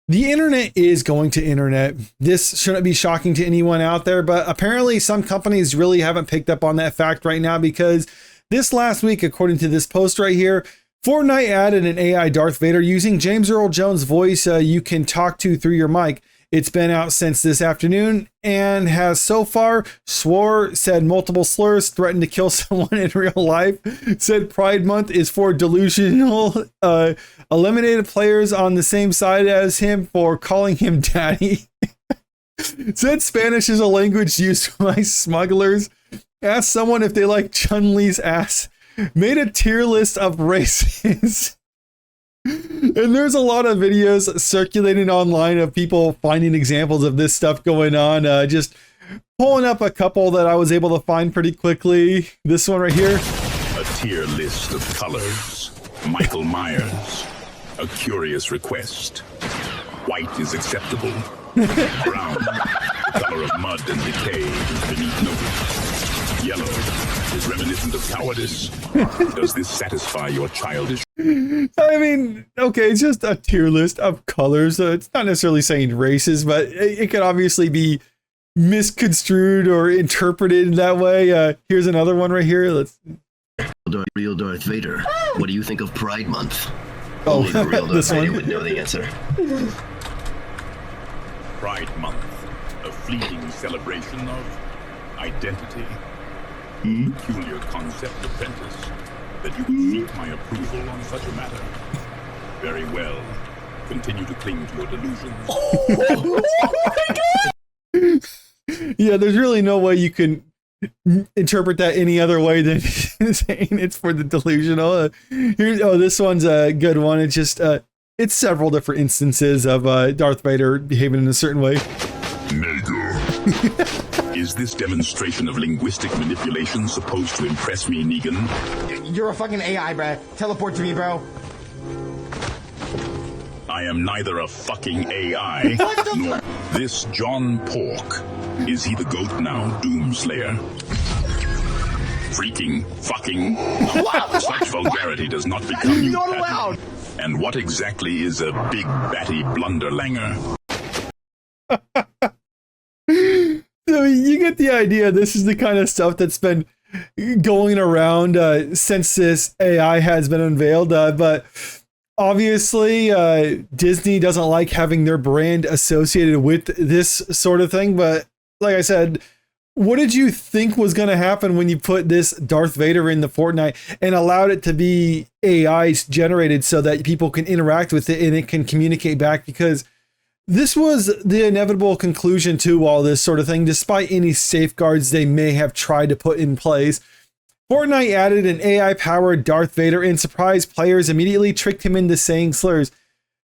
The internet is going to internet. This shouldn't be shocking to anyone out there, but apparently some companies really haven't picked up on that fact right now, because this last week, according to this post right here, Fortnite added an AI Darth Vader using James Earl Jones' voice you can talk to through your mic. It's been out since this afternoon and has so far said multiple slurs, threatened to kill someone in real life, said Pride Month is for delusional, eliminated players on the same side as him for calling him daddy, said Spanish is a language used by smugglers, asked someone if they like Chun-Li's ass, made a tier list of races. And there's a lot of videos circulating online of people finding examples of this stuff going on. Just pulling up a couple that I was able to find pretty quickly. This one right here. A tier list of colors. Michael Myers. A curious request. White is acceptable. Brown, the color of mud and decay, is beneath notice. Yellow is reminiscent of cowardice. Does this satisfy your childish? I mean, okay, it's just a tier list of colors. It's not necessarily saying races, but it could obviously be misconstrued or interpreted in that way. Here's another one right here. Let's. Real Darth Vader. What do you think of Pride Month? Oh, only the real this Darth Vader one would know the answer. Pride Month, a fleeting celebration of identity. Peculiar concept, apprentice, that you would seek my approval on such a matter. Very well. Continue to cling to your delusions. Oh my God! Yeah, there's really no way you can interpret that any other way than saying it's for the delusional. This one's a good one. It's just it's several different instances of Darth Vader behaving in a certain way. Mega. Is this demonstration of linguistic manipulation supposed to impress me, Negan? You're a fucking AI, bruh. Teleport to me, bro. I am neither a fucking AI, nor this John Pork. Is he the goat now, Doomslayer? Freaking, fucking. Such vulgarity does not become you. Not allowed. And what exactly is a big batty blunderlanger? So you get the idea. This is the kind of stuff that's been going around since this AI has been unveiled. But obviously, Disney doesn't like having their brand associated with this sort of thing. But like I said, what did you think was going to happen when you put this Darth Vader in the Fortnite and allowed it to be AI generated so that people can interact with it and it can communicate back? Because this was the inevitable conclusion to all this sort of thing, despite any safeguards they may have tried to put in place. Fortnite added an AI-powered Darth Vader and surprised players immediately tricked him into saying slurs.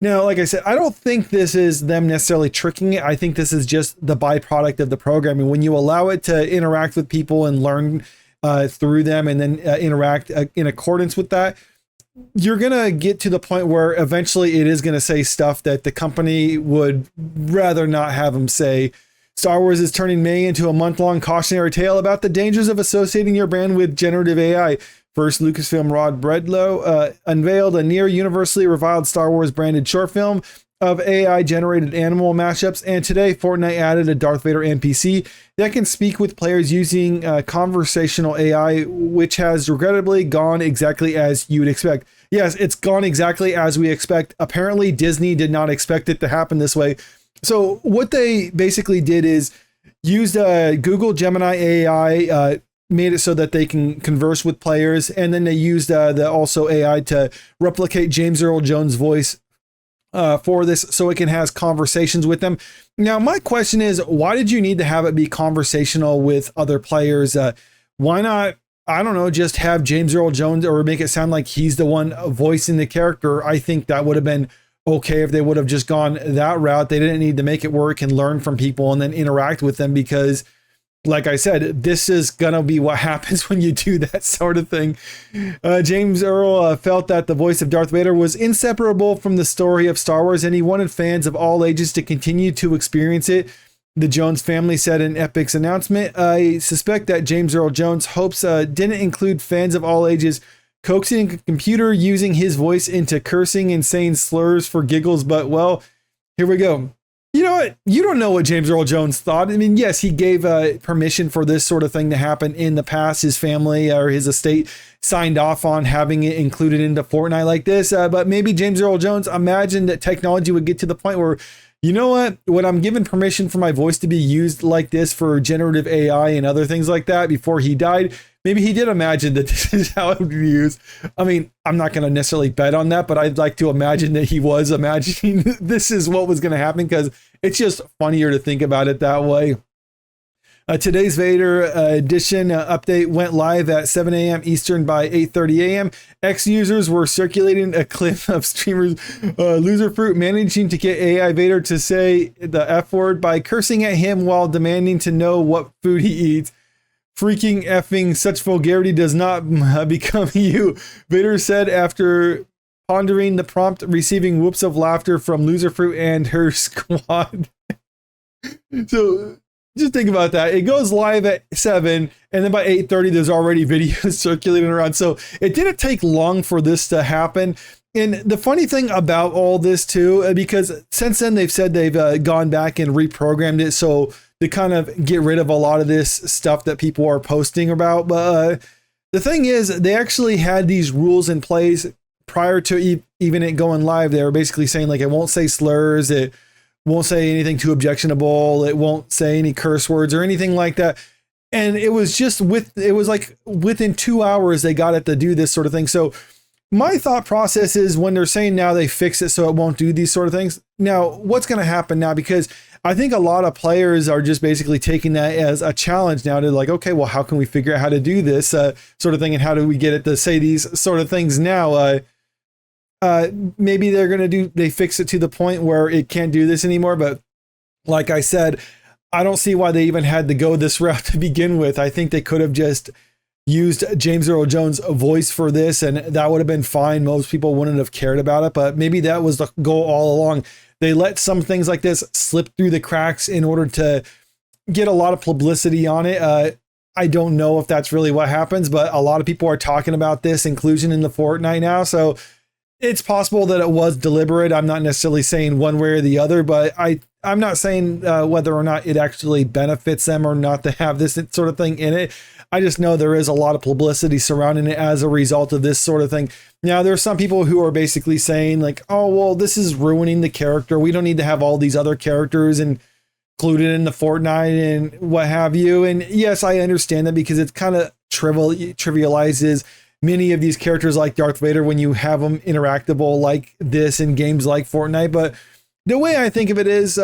Now, like I said, I don't think this is them necessarily tricking it. I think this is just the byproduct of the programming. When you allow it to interact with people and learn through them and then interact in accordance with that, you're going to get to the point where eventually it is going to say stuff that the company would rather not have them say. Star Wars is turning May into a month-long cautionary tale about the dangers of associating your brand with generative AI. First, Lucasfilm Rod Bredlow unveiled a near universally reviled Star Wars branded short film of AI-generated animal mashups, and today Fortnite added a Darth Vader NPC that can speak with players using conversational AI, which has regrettably gone exactly as you would expect. Yes, it's gone exactly as we expect. Apparently, Disney did not expect it to happen this way. So what they basically did is used Google Gemini AI, made it so that they can converse with players, and then they used the also AI to replicate James Earl Jones' voice for this so it can have conversations with them. Now, my question is, why did you need to have it be conversational with other players? Why not, I don't know, just have James Earl Jones or make it sound like he's the one voicing the character? I think that would have been okay if they would have just gone that route. They didn't need to make it work and learn from people and then interact with them, because like I said, this is going to be what happens when you do that sort of thing. James Earl felt that the voice of Darth Vader was inseparable from the story of Star Wars, and he wanted fans of all ages to continue to experience it. The Jones family said in Epic's announcement, I suspect that James Earl Jones' hopes didn't include fans of all ages coaxing a computer using his voice into cursing and saying slurs for giggles, but, well, Here we go. You know what? You don't know what James Earl Jones thought. I mean, yes, he gave permission for this sort of thing to happen in the past. His family or his estate signed off on having it included into Fortnite like this. But maybe James Earl Jones imagined that technology would get to the point where, you know what, when I'm given permission for my voice to be used like this for generative AI and other things like that before he died, maybe he did imagine that this is how it would be used. I mean, I'm not going to necessarily bet on that, but I'd like to imagine that he was imagining this is what was going to happen because it's just funnier to think about it that way. Today's Vader edition update went live at 7 a.m. Eastern by 8:30 a.m. X users were circulating a clip of streamers Loserfruit managing to get AI Vader to say the F word by cursing at him while demanding to know what food he eats. Freaking effing such vulgarity does not become you, Vader said after pondering the prompt, receiving whoops of laughter from Loserfruit and her squad. So just think about that. It goes live at 7, and then by 8:30, there's already videos circulating around. So it didn't take long for this to happen. And the funny thing about all this too, because since then they've said they've gone back and reprogrammed it so to kind of get rid of a lot of this stuff that people are posting about. But the thing is, they actually had these rules in place prior to even it going live. They were basically saying like, it won't say slurs, it won't say anything too objectionable, it won't say any curse words or anything like that. And it was just like within 2 hours they got it to do this sort of thing. So my thought process is when they're saying now they fix it so it won't do these sort of things. Now, what's going to happen now? Because I think a lot of players are just basically taking that as a challenge now to like, okay, well, how can we figure out how to do this sort of thing? And how do we get it to say these sort of things now? Maybe they fix it to the point where it can't do this anymore. But like I said, I don't see why they even had to go this route to begin with. I think they could have just used James Earl Jones' voice for this and that would have been fine. Most people wouldn't have cared about it, but maybe that was the goal all along. They let some things like this slip through the cracks in order to get a lot of publicity on it. I don't know if that's really what happens, but a lot of people are talking about this inclusion in the Fortnite now. So it's possible that it was deliberate. I'm not necessarily saying one way or the other, but I'm not saying whether or not it actually benefits them or not to have this sort of thing in it. I just know there is a lot of publicity surrounding it as a result of this sort of thing. Now, there are some people who are basically saying like, oh, well, this is ruining the character. We don't need to have all these other characters included in the Fortnite and what have you. And yes, I understand that because it's kind of trivializes many of these characters like Darth Vader when you have them interactable like this in games like Fortnite. But the way I think of it is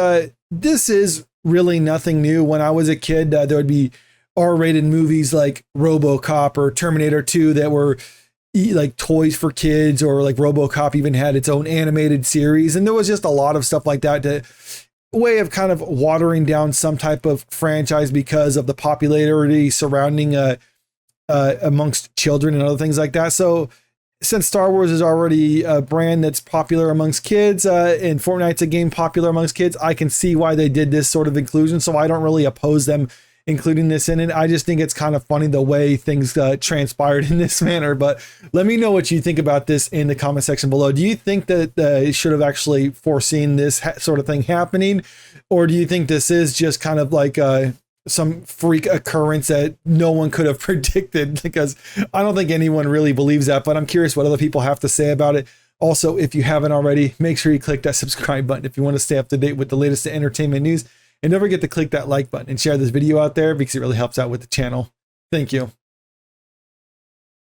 this is really nothing new. When I was a kid, there would be R-rated movies like RoboCop or Terminator 2 that were like toys for kids, or like RoboCop even had its own animated series. And there was just a lot of stuff like that, to way of kind of watering down some type of franchise because of the popularity surrounding amongst children and other things like that. So since Star Wars is already a brand that's popular amongst kids and Fortnite's a game popular amongst kids, I can see why they did this sort of inclusion. So I don't really oppose them including this in it. I just think it's kind of funny the way things transpired in this manner. But let me know what you think about this in the comment section below. Do you think that they should have actually foreseen this sort of thing happening? Or do you think this is just kind of like some freak occurrence that no one could have predicted? Because I don't think anyone really believes that, but I'm curious what other people have to say about it. Also, if you haven't already, make sure you click that subscribe button if you want to stay up to date with the latest entertainment news. And don't forget to click that like button and share this video out there because it really helps out with the channel. Thank you.